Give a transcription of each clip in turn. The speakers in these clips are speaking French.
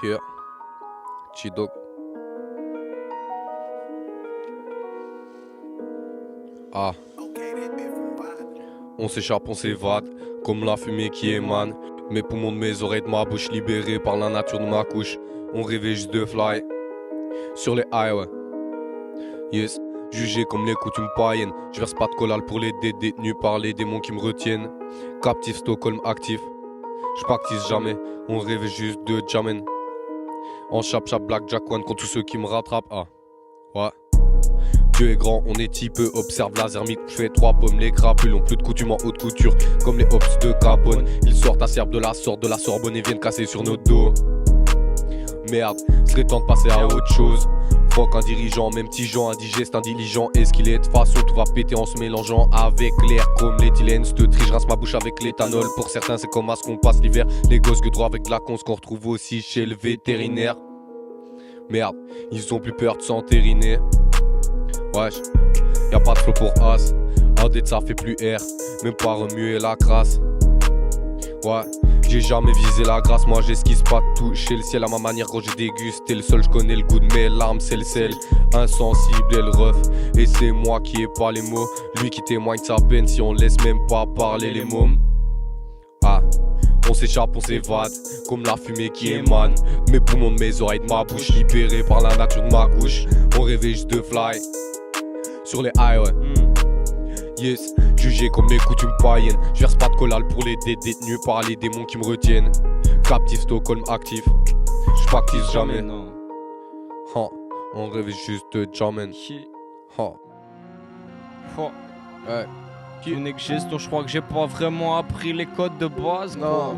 Yeah. Chidok. Ah. On s'échappe, on s'évade, comme la fumée qui émane. Mes poumons de mes oreilles, de ma bouche libérés par la nature de ma couche. On rêvait juste de fly sur les highways. Yes, jugé comme les coutumes païennes. Je verse pas de collal pour les détenus par les démons qui me retiennent. Captif, Stockholm actif. Je pactise jamais, on rêvait juste de jamen. En chap-chap, Black Jack One contre tous ceux qui me rattrapent. Ah, ouais. Dieu est grand, on est typeux, observe la zermite, je fais 3 pommes, les crapules ont plus de coutume en haute couture, comme les hops de Capone. Ils sortent à serbe de la Sorbonne et viennent casser sur nos dos. Merde, serait temps de passer à autre chose. Fuck un dirigeant, même petit Jean, indigeste, intelligent. Est-ce qu'il est de façon, tout va péter en se mélangeant avec l'air comme l'éthylène. Cette tri, je rince ma bouche avec l'éthanol. Pour certains, c'est comme à ce qu'on passe l'hiver. Les gosses que droit avec de la con, ce qu'on retrouve aussi chez le vétérinaire. Merde, ils ont plus peur de s'entériner. Wesh, y'a pas de flow pour As. Audit ça fait plus air, même pas remuer la crasse. Ouais, j'ai jamais visé la grâce, moi j'esquisse pas toucher le ciel à ma manière quand j'ai dégusté le sol. Je connais le goût de mes larmes, c'est le sel, insensible et le ref. Et c'est moi qui ai pas les mots, lui qui témoigne de sa peine si on laisse même pas parler les mômes. Ah, on s'échappe, on s'évade, comme la fumée qui émane. Mes poumons de mes oreilles, de ma bouche, libérés par la nature de ma couche. On rêvait juste de fly sur les highways. Yes, jugé comme les coutumes païennes. Je verse pas de collal pour les détenus par les démons qui me retiennent. Captif, Stockholm actif. Je pactise jamais. Non. On rêve juste de jamen. Ouais. Une gestion, je crois que j'ai pas vraiment appris les codes de base. Non.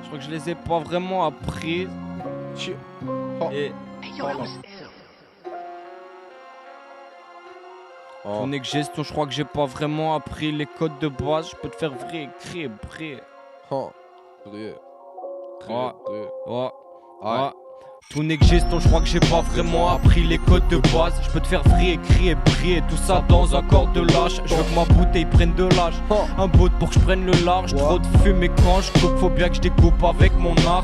Je crois que je les ai pas vraiment appris. Et Tonic gestion, je crois que j'ai pas vraiment appris les codes de base. Je peux te faire vrai, écrire, bré. Ouais. Tonic gestion, je crois que j'ai pas vraiment appris les codes de base. Je peux te faire vrai, écrire, briller, tout ça dans un corps de lâche. Je veux que ma bouteille prenne de l'âge. Un bout pour que je prenne le large. Trop de fumée quand je coupe, faut bien que je découpe avec mon art.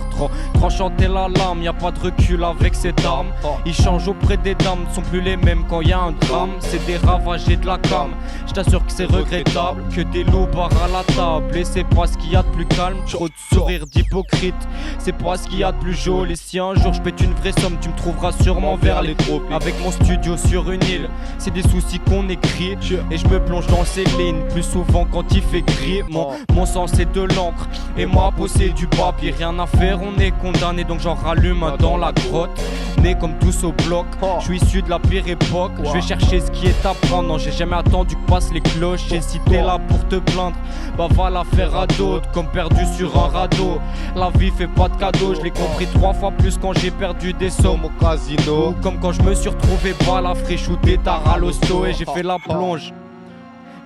Tranchanter la lame, y a pas de recul avec cette arme. Ils changent auprès des dames, sont plus les mêmes quand y a un drame. C'est des ravagés de la cam. Je t'assure que c'est regrettable que des loupards à la table. Et c'est pas ce qu'il y a de plus calme. Trop de sourires d'hypocrite, c'est pas ce qu'il y a de plus joli. Si un jour je pète une vraie somme, tu me trouveras sûrement vers les tropiques. Avec mon studio sur une île, c'est des soucis qu'on écrit. Et je me plonge dans ces lignes plus souvent quand il fait gris. Mon sang c'est de l'encre et ma peau c'est du papier. Rien à faire, on est condamné, donc j'en rallume un dans la grotte. Né comme tous au bloc, je suis issu de la pire époque. Je vais chercher ce qui est à prendre. Non, j'ai jamais attendu que passent les cloches. Et si t'es là pour te plaindre, bah va la faire à d'autres. Comme perdu sur un radeau, la vie fait pas de cadeaux. Je l'ai compris 3 fois plus quand j'ai perdu des sommes au casino. Comme quand je me suis retrouvé balafré, shooté tard à l'hosto. Et j'ai fait la plonge.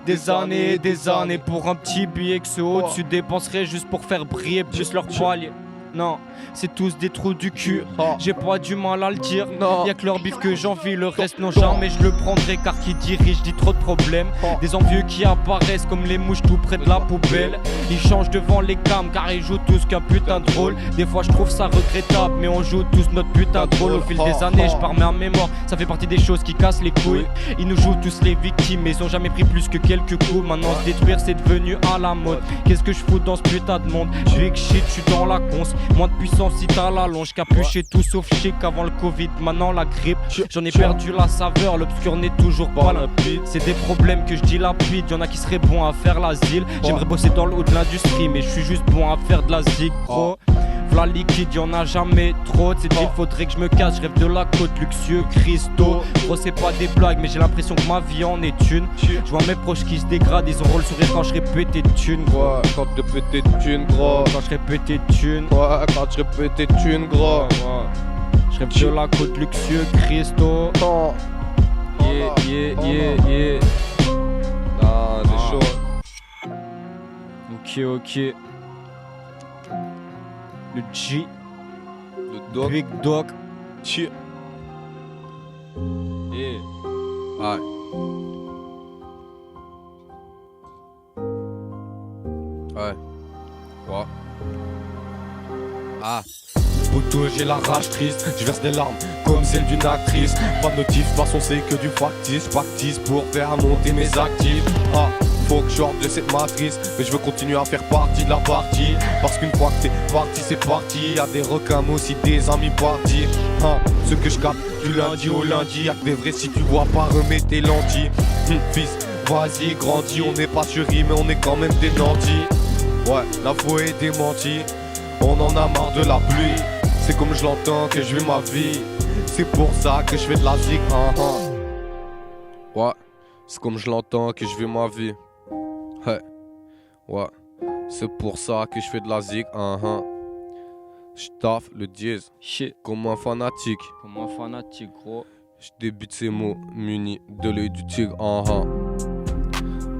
Des années et des années pour un petit billet que ceux au-dessus dépenseraient juste pour faire briller plus leur palier. Non, c'est tous des trous du cul. J'ai pas du mal à le dire. Y'a que leur bif que j'envie, le reste non jamais je le prendrai. Car qui dirige dit trop de problèmes. Des envieux qui apparaissent comme les mouches tout près de la poubelle. Ils changent devant les cams car ils jouent tous qu'un putain de rôle. Des fois je trouve ça regrettable, mais on joue tous notre putain de rôle. Au fil des années je pars ma mémoire, ça fait partie des choses qui cassent les couilles. Ils nous jouent tous les victimes, mais ils ont jamais pris plus que quelques coups. Maintenant se détruire c'est devenu à la mode. Qu'est-ce que je fous dans ce putain de monde? Je vais que shit, je suis dans la conce. Moins de puissance si t'as la longe, capuché tout sauf chic avant le Covid, maintenant la grippe. J'en ai perdu la saveur, l'obscur n'est toujours pas limpide. C'est des problèmes que je dilapide, y'en a qui seraient bons à faire l'asile. J'aimerais bosser dans le haut de l'industrie, mais je suis juste bon à faire de la zig, gros. V'là liquide, y'en a jamais trop. De cette ville faudrait que je me casse, je rêve de la côte, luxueux, Christo. Gros c'est pas des blagues, mais j'ai l'impression que ma vie en est une. Je vois mes proches qui se dégradent, ils auront le sourire quand je serai pété de thunes, gros. Quand je pété de thunes, gros. Quand je serai pété de thunes. Quand je pété de thunes, gros. Je rêve de la côte, luxueux, Christo. Yeah. Non, c'est chaud. Ok. Le G, le Dog, Big Dog. Yeah. Ouais. Ouais. Ah. poteau, j'ai la rage triste. Je verse des larmes comme celle d'une actrice. Pas de notif, de toute façon c'est que du factice. Practice pour faire monter mes actifs. Ah, faut que je sorte de cette matrice. Mais je veux continuer à faire partie de la partie. Parce qu'une fois que c'est parti, c'est parti. Y'a des requins mais aussi des amis partis. Ah, ce que je capte du lundi au lundi. Y'a que des vrais si tu vois pas, remets tes lentilles. Fils, vas-y, grandis. On n'est pas chéris mais on est quand même des nantis. Ouais, la foi est démentie. On en a marre de la pluie. C'est comme je l'entends que je vis ma vie. C'est pour ça que je fais de la zig. Ouais, c'est comme je l'entends que je vis ma vie. Hey. Ouais, c'est pour ça que je fais de la zig. J'taffe le dièse. Shit. Comme un fanatique. Comme un fanatique, gros. Je débute ces mots munis de l'œil du tigre.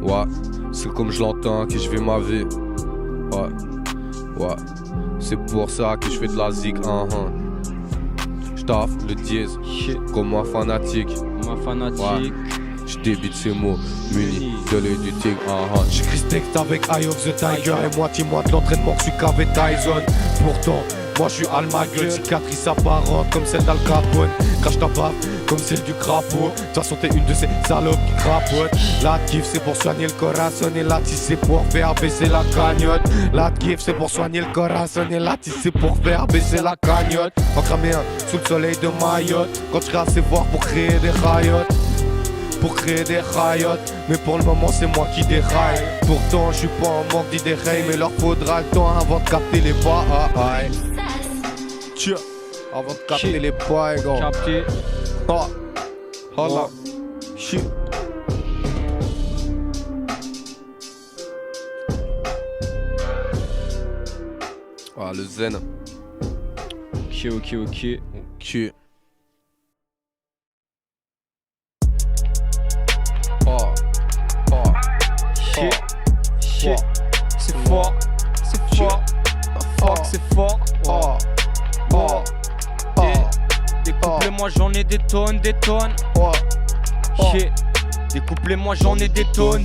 Ouais, c'est comme je l'entends que je vis ma vie. Ouais, c'est pour ça que je fais de la zig. J'taffe le dièse. Shit. Comme un fanatique. Comme un fanatique. Ouais. Je débite ces mots, munis de l'œil du tigre. J'écris ce texte avec Eye of the Tiger. Et moitié-moi de l'entraînement que je suis qu'avec Tyson. Pourtant, moi je suis Almagueule. Cicatrice apparente comme celle d'Al Capone. Crache ta baffe comme celle du crapaud. De toute façon t'es une de ces salopes qui crapotent. La kiff c'est pour soigner le corazon. Et la tisse c'est pour faire baisser la cagnotte. La kiff c'est pour soigner le corazon. Et la tisse c'est pour faire baisser la cagnotte. En cramer un sous le soleil de Mayotte. Quand je serai assez fort pour créer des rayottes. Pour créer des rayottes, mais pour le moment c'est moi qui déraille. Pourtant je suis pas en manque d'idées, mais leur faudra le temps avant de capter les bails. Tiens, avant de capter les bails, gros. Capté. Oh là. Shit. Ah, le zen. Ok. Shit. C'est fort. Fuck, c'est fort. Des couplets, moi j'en ai des tonnes. Shit. Des couplets, moi j'en ai des tonnes.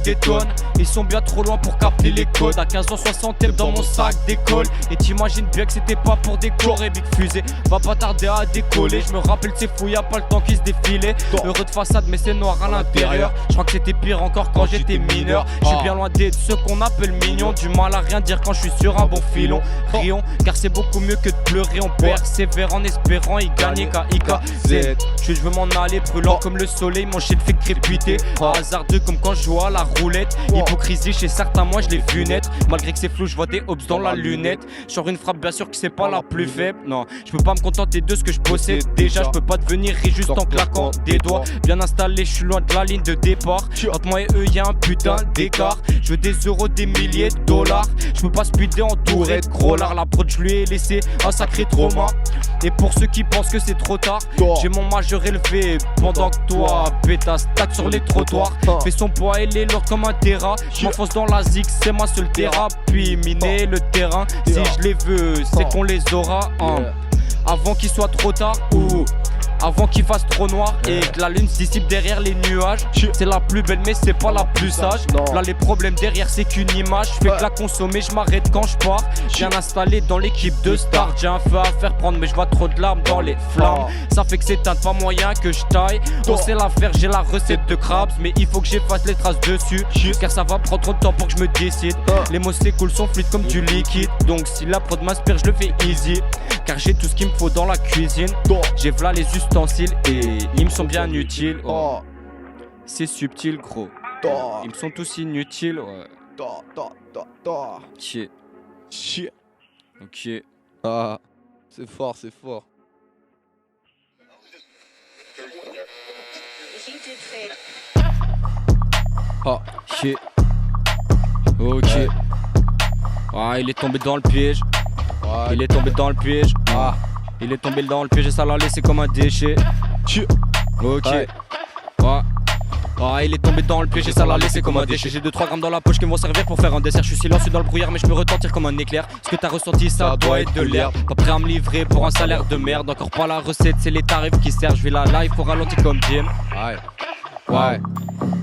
Ils sont bien trop loin pour capter les codes. À 15h60 dans mon sac d'école. Et t'imagines bien que c'était pas pour décorer. Big fusée va pas tarder à décoller. Je me rappelle ces fous, y'a pas le temps qui se défilait. Heureux de façade mais c'est noir à l'intérieur. Je crois que c'était pire encore quand j'étais mineur. Je suis bien loin d'être ceux qu'on appelle mignons. Du mal à rien dire quand je suis sur un bon filon. Rions car c'est beaucoup mieux que de pleurer. On persévère en espérant y gagner KIKZ. Je veux m'en aller brûlant comme le soleil. Mon shit fait crépiter. Hasardeux comme quand je joue à la roulette. Hypocrisie chez certains, moi je l'ai vu naître. Malgré que c'est flou, je vois des hops dans la lunette. Genre une frappe, bien sûr que c'est pas la plus faible. Non, je peux pas me contenter de ce que je possède. Déjà, je peux pas devenir riche juste en claquant des doigts. Bien installé, je suis loin de la ligne de départ. Entre moi et eux, y'a un putain d'écart. Je veux des euros, des milliers de dollars. Je peux pas speeder entouré de gros lard. La prod, je lui ai laissé un sacré trauma. Et pour ceux qui pensent que c'est trop tard, j'ai mon majeur élevé pendant que toi, pétasse, tac sur les trottoirs. Fait son poids, elle est lourde comme un terrain. Je m'enfonce dans la zig, c'est ma seule thérapie. Miner le terrain, si je les veux, c'est qu'on les aura. Avant qu'il soit trop tard ou avant qu'il fasse trop noir et que la lune se dissipe derrière les nuages. C'est la plus belle mais c'est pas la plus sage. Là les problèmes derrière c'est qu'une image. Je fais que la consommer, je m'arrête quand je pars. Bien installé dans l'équipe de stars. J'ai un feu à faire prendre mais je vois trop de larmes dans les flammes. Ça fait que c'est un pas moyen que je taille. On sait la faire, j'ai la recette de crabes. Mais il faut que j'efface les traces dessus car ça va prendre trop de temps pour que je me décide. Les mots s'écoulent, sont fluides comme du liquide. Donc si la prod m'inspire je le fais easy. Car j'ai tout ce qu'il me faut dans la cuisine. J'ai v'là les ustensiles et ils me sont bien utiles. C'est subtil gros. Ils me sont tous inutiles. Chier. Ok. Ah, c'est fort. Chier. Ok. Ah, il est tombé dans le piège. Il est tombé dans le piège. Il est tombé dans le piège et ça l'a laissé comme un déchet. Ok. Il est tombé dans le piège et ça l'a laissé comme un déchet. J'ai 2-3 grammes dans la poche qui vont servir pour faire un dessert. Je suis silencieux dans le brouillard mais je peux retentir comme un éclair. Ce que t'as ressenti ça doit être de l'herbe. Pas prêt à me livrer pour un salaire de merde. Encore pas la recette, c'est les tarifs qui servent. Je vais la live pour ralentir comme Jim. Ouais.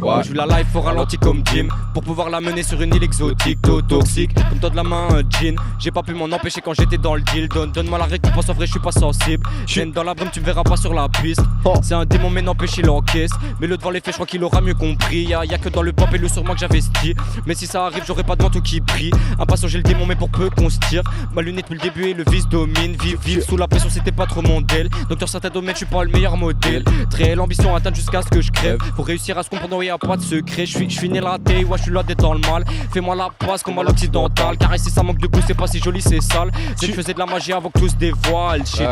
Ouais. Je vis la life au ralenti comme Jim pour pouvoir la mener sur une île exotique, toxique comme toi de la main un jean. J'ai pas pu m'en empêcher quand j'étais dans le deal. Donne-moi la récompense, en vrai je suis pas sensible. J'aime dans la brume, tu me verras pas sur la piste. C'est un démon mais n'empêche il encaisse. Mais le devant les faits je crois qu'il aura mieux compris. Y'a que dans le pop et le sur moi que j'investis. Mais si ça arrive j'aurai pas de manteau qui brille. Impatient j'ai le démon mais pour peu qu'on se tire. Ma lunette depuis le début et le vice domine. Vive sous la pression c'était pas trop mon deal. Donc dans certains domaines je suis pas le meilleur modèle. Très l'ambition atteinte jusqu'à ce que je crève. Faut réussir à se comprendre, y'a pas de secret. Je suis né la tête, ouais je suis là d'être dans le mal. Fais-moi la passe comme à l'occidental. Car ici ça manque de goût, c'est pas si joli, c'est sale. C'est que je faisais de la magie avant que tout se dévoile. Shit,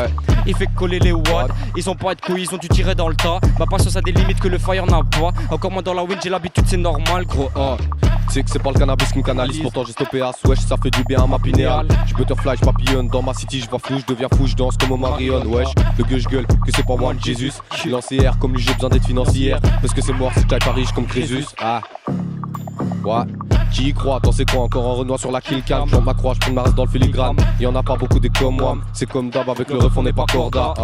il fait coller les watts. Ils ont pas de couilles, ils ont dû tirer dans le tas. Ma patience a des limites que le fire n'a pas. Encore moins dans la wind, j'ai l'habitude, c'est normal gros. Tu sais que c'est pas le cannabis qui me canalise. Pourtant j'ai stoppé à wesh, ça fait du bien à ma pinéale. Je butterfly, je papillonne, dans ma city je vois flou, je deviens fou, je danse comme au Marion. Wesh, le gueule je gueule, que c'est pas moi le Jésus. Je suis lancé R comme lui j'ai besoin d'être financière. Parce que c'est mort si j'aille pas riche comme Crésus. Ouais, qui y croit, t'en sais quoi, encore un Renoir sur la kill cam. J'en ma croix, j'prends ma race dans le filigrane. Y'en a pas beaucoup des comme moi. C'est comme d'hab avec le ref on n'est pas corda.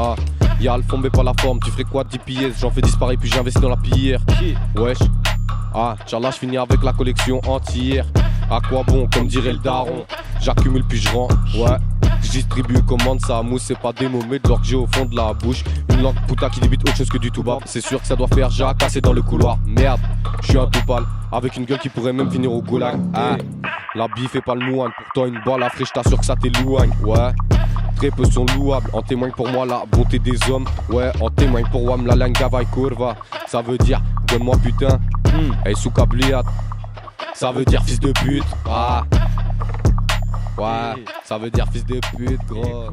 Y'a le fond mais pas la forme, tu ferais quoi 10 pièces, j'en fais disparaître puis j'investis dans la pierre. Wesh, Inch'Allah je finis avec la collection entière. À quoi bon, comme dirait le daron. J'accumule puis je rends, ouais. Je distribue, commande, ça mousse, c'est pas des mots mais de l'or que j'ai au fond de la bouche. Une langue puta qui débute autre chose que du tout bas. C'est sûr que ça doit faire jacasser dans le couloir. Merde, je suis un tout pâle, avec une gueule qui pourrait même finir au goulag. La bif et pas le mouane, pourtant une balle à frais, je t'assure que ça t'éloigne. Ouais, très peu sont louables, en témoigne pour moi la bonté des hommes. Ouais, en témoigne pour Wam la langue vai curva. Ça veut dire, donne-moi putain, hey sous cabliat. Ça veut dire fils de pute. Ouais, ça veut dire fils de pute, gros.